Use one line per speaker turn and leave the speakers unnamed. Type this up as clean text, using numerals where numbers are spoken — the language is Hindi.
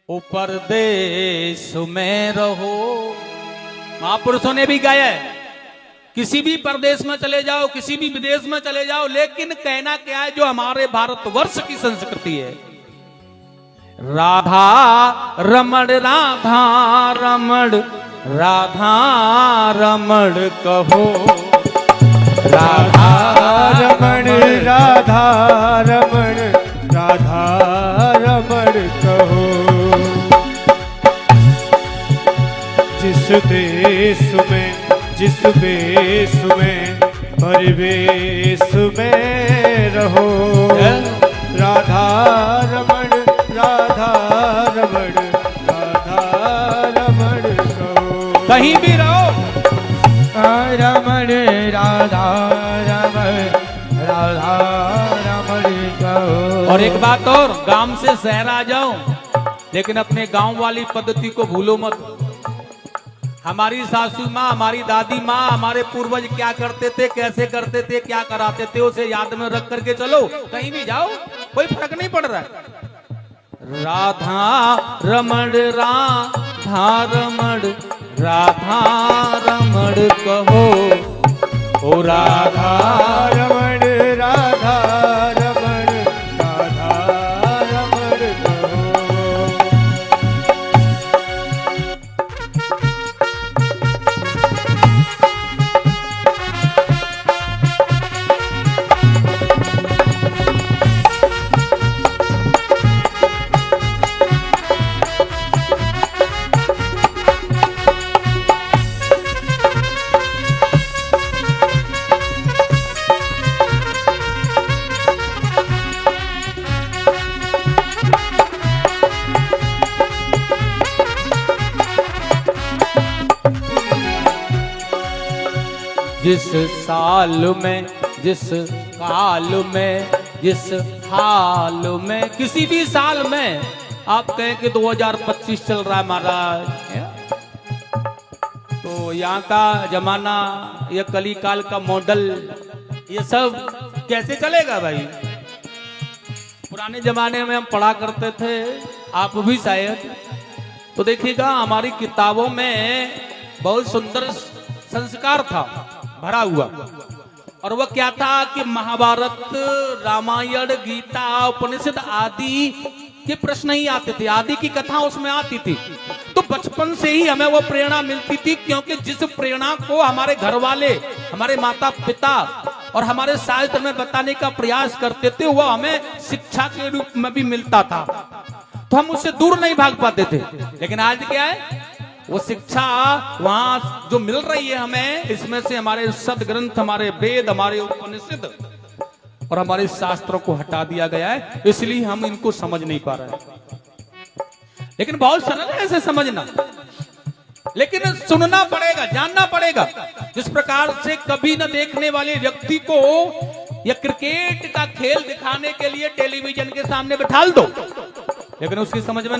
ओ परदेश में रहो। महापुरुषों ने भी गाया है, किसी भी प्रदेश में चले जाओ, किसी भी विदेश में चले जाओ, लेकिन कहना क्या है, जो हमारे भारतवर्ष की संस्कृति है, राधा रमण राधा रमण राधा रमण कहो।
राधा रमण राधा रमण राधा रमण कहो। जिस देश में जिस वेश में परिवेश में रहो, राधा रमण राधा रमण राधा रमण कहो।
कहीं भी रहो,
रमण राधा रमण राधा रमण कहो।
और एक बात और, गांव से शहर आ जाओ, लेकिन अपने गांव वाली पद्धति को भूलो मत। हमारी सासू माँ, हमारी दादी माँ, हमारे पूर्वज क्या करते थे, कैसे करते थे, क्या कराते थे, उसे याद में रख करके चलो। कहीं भी जाओ, कोई फर्क नहीं पड़ रहा है। राधा रमण राधा रमण राधा रमण कहो। ओ राधा
रमण राधा रमण राधा रमण कहो।
जिस साल में, जिस काल में, जिस हाल में, किसी भी साल में आप कहें कि 2025 चल रहा है महाराज, तो यहाँ का जमाना, ये कली काल का मॉडल, ये सब कैसे चलेगा भाई। पुराने जमाने में हम पढ़ा करते थे, आप भी शायद, तो देखिएगा हमारी किताबों में बहुत सुंदर संस्कार था भरा हुआ। और वह क्या था कि महाभारत, रामायण, गीता, उपनिषद आदि के प्रश्न ही आते थे, आदि की कथा उसमें आती थी। तो बचपन से ही हमें वो प्रेरणा मिलती थी, क्योंकि जिस प्रेरणा को हमारे घर वाले, हमारे माता पिता और हमारे शास्त्र में बताने का प्रयास करते थे, वह हमें शिक्षा के रूप में भी मिलता था, तो हम उससे दूर नहीं भाग पाते थे। लेकिन आज क्या है, वो शिक्षा वहां जो मिल रही है हमें, इसमें से हमारे सदग्रंथ, हमारे वेद, हमारे उपनिषद और हमारे शास्त्रों को हटा दिया गया है, इसलिए हम इनको समझ नहीं पा रहे हैं। लेकिन बहुत सरल है ऐसे समझना, लेकिन सुनना पड़ेगा, जानना पड़ेगा। जिस प्रकार से कभी न देखने वाले व्यक्ति को या क्रिकेट का खेल दिखाने के लिए टेलीविजन के सामने बिठा दो, लेकिन उसकी समझ में